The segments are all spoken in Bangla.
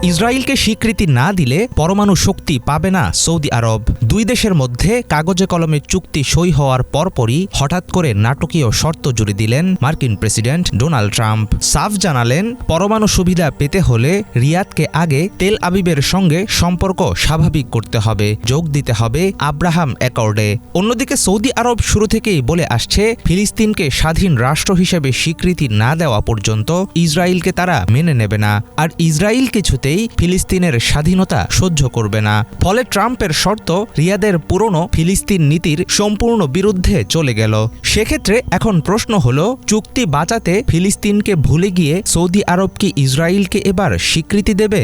ইসরায়েলকে স্বীকৃতি না দিলে পরমাণু শক্তি পাবে না সৌদি আরব। দুই দেশের মধ্যে কাগজে কলমে চুক্তি সই হওয়ার পরপরই হঠাৎ করে নাটকীয় শর্ত জুড়ে দিলেন মার্কিন প্রেসিডেন্ট ডোনাল্ড ট্রাম্প। সাফ জানালেন, পরমাণু সুবিধা পেতে হলে রিয়াদকে আগে তেল আবিবের সঙ্গে সম্পর্ক স্বাভাবিক করতে হবে, যোগ দিতে হবে আব্রাহাম অ্যাকর্ডে। অন্যদিকে সৌদি আরব শুরু থেকেই বলে আসছে, ফিলিস্তিনকে স্বাধীন রাষ্ট্র হিসেবে স্বীকৃতি না দেওয়া পর্যন্ত ইসরায়েলকে তারা মেনে নেবে না, আর ইসরায়েল কিছুতেই ফিলিস্তিনের স্বাধীনতা সহ্য করবে না। ফলে ট্রাম্পের শর্ত রিয়াদের পুরনো ফিলিস্তিন নীতির সম্পূর্ণ বিরুদ্ধে চলে গেল। সেক্ষেত্রে এখন প্রশ্ন হলো, চুক্তি বাঁচাতে ফিলিস্তিনকে ভুলে গিয়ে সৌদি আরব কি ইসরায়েলকে এবার স্বীকৃতি দেবে?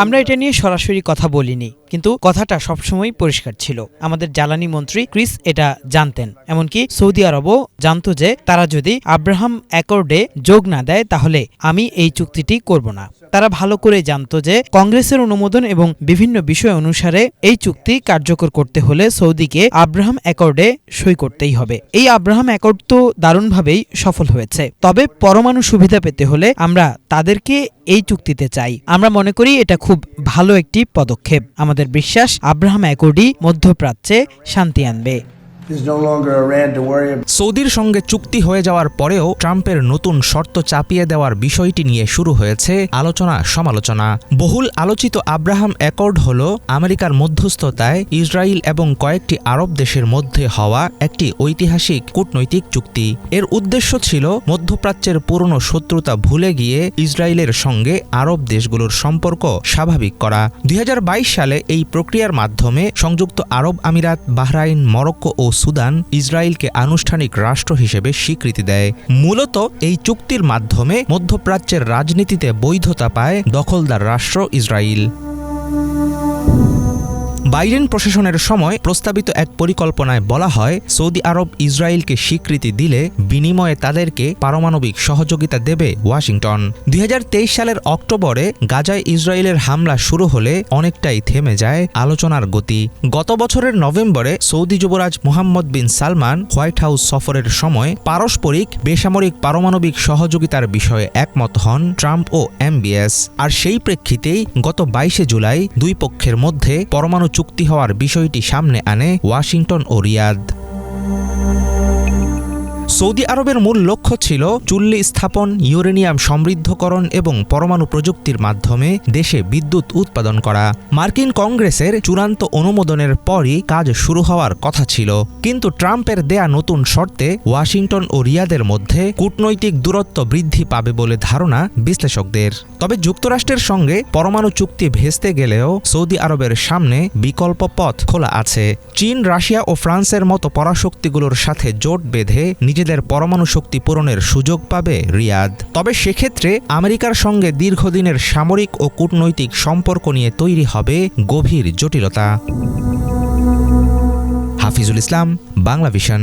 আমরা এটা নিয়ে সরাসরি কথা বলিনি, কিন্তু কথাটা সবসময় পরিষ্কার ছিল। আমাদের জ্বালানি মন্ত্রী ক্রিস এটা জানতেন, এমনকি সৌদি আরবও জানতো যে তারা যদি আব্রাহাম অ্যাকর্ডে যোগ না দেয় তাহলে আমি এই চুক্তিটি করব না। তারা ভালো করে জানতো যে কংগ্রেসের অনুমোদন এবং বিভিন্ন বিষয় অনুসারে এই চুক্তি কার্যকর করতে হলে সৌদিকে আব্রাহাম অ্যাকর্ডে সই করতেই হবে। এই আব্রাহাম অ্যাকর্ড তো দারুণভাবেই সফল হয়েছে, তবে পরমাণু সুবিধা পেতে হলে আমরা তাদেরকে এই চুক্তিতে চাই। আমরা মনে করি এটা খুব ভালো একটি পদক্ষেপ। আমাদের বিশ্বাস আব্রাহাম অ্যাকর্ডই মধ্যপ্রাচ্যে শান্তি আনবে। সৌদির সঙ্গে চুক্তি হয়ে যাওয়ার পরেও ট্রাম্পের নতুন শর্ত চাপিয়ে দেওয়ার বিষয়টি নিয়ে শুরু হয়েছে আলোচনা সমালোচনা। বহুল আলোচিত আব্রাহাম অ্যাকর্ড হল আমেরিকার মধ্যস্থতায় ইসরায়েল এবং কয়েকটি আরব দেশের মধ্যে হওয়া একটি ঐতিহাসিক কূটনৈতিক চুক্তি। এর উদ্দেশ্য ছিল মধ্যপ্রাচ্যের পুরনো শত্রুতা ভুলে গিয়ে ইসরায়েলের সঙ্গে আরব দেশগুলোর সম্পর্ক স্বাভাবিক করা। 2022 সালে এই প্রক্রিয়ার মাধ্যমে সংযুক্ত আরব আমিরাত, বাহরাইন, মরক্কো ও সুদান ইসরায়েলকে আনুষ্ঠানিক রাষ্ট্র হিসেবে স্বীকৃতি দেয়। মূলত এই চুক্তির মাধ্যমে মধ্যপ্রাচ্যের রাজনীতিতে বৈধতা পায় দখলদার রাষ্ট্র ইসরায়েল। বাইডেন প্রশাসনের সময় প্রস্তাবিত এক পরিকল্পনায় বলা হয়, সৌদি আরব ইসরায়েলকে স্বীকৃতি দিলে বিনিময়ে তাদেরকে পারমাণবিক সহযোগিতা দেবে ওয়াশিংটন। 2023 সালের অক্টোবরে গাজায় ইসরায়েলের হামলা শুরু হলে অনেকটাই থেমে যায় আলোচনার গতি। গত বছরের নভেম্বরে সৌদি যুবরাজ মোহাম্মদ বিন সালমান হোয়াইট হাউস সফরের সময় পারস্পরিক বেসামরিক পারমাণবিক সহযোগিতার বিষয়ে একমত হন ট্রাম্প ও এমবিএস। আর সেই প্রেক্ষিতেই গত 22 জুলাই দুই পক্ষের মধ্যে পরমাণু চুক্তি হওয়ার বিষয়টি সামনে আনে ওয়াশিংটন ও রিয়াদ। সৌদি আরবের মূল লক্ষ্য ছিল চুল্লি স্থাপন, ইউরেনিয়াম সমৃদ্ধকরণ এবং পরমাণু প্রযুক্তির মাধ্যমে দেশে বিদ্যুৎ উৎপাদন করা। মার্কিন কংগ্রেসের চূড়ান্ত অনুমোদনের পরই কাজ শুরু হওয়ার কথা ছিল, কিন্তু ট্রাম্পের দেয়া নতুন শর্তে ওয়াশিংটন ও রিয়াদের মধ্যে কূটনৈতিক দূরত্ব বৃদ্ধি পাবে বলে ধারণা বিশ্লেষকদের। তবে যুক্তরাষ্ট্রের সঙ্গে পরমাণু চুক্তি ভেস্তে গেলেও সৌদি আরবের সামনে বিকল্প পথ খোলা আছে। চীন, রাশিয়া ও ফ্রান্সের মতো পরাশক্তিগুলোর সাথে জোট বেঁধে নিজেদের পরমাণু শক্তি পূরণের সুযোগ পাবে রিয়াদ। তবে সেক্ষেত্রে আমেরিকার সঙ্গে দীর্ঘদিনের সামরিক ও কূটনৈতিক সম্পর্ক নিয়ে তৈরি হবে গভীর জটিলতা। হাফিজুল ইসলাম, বাংলা ভিশন।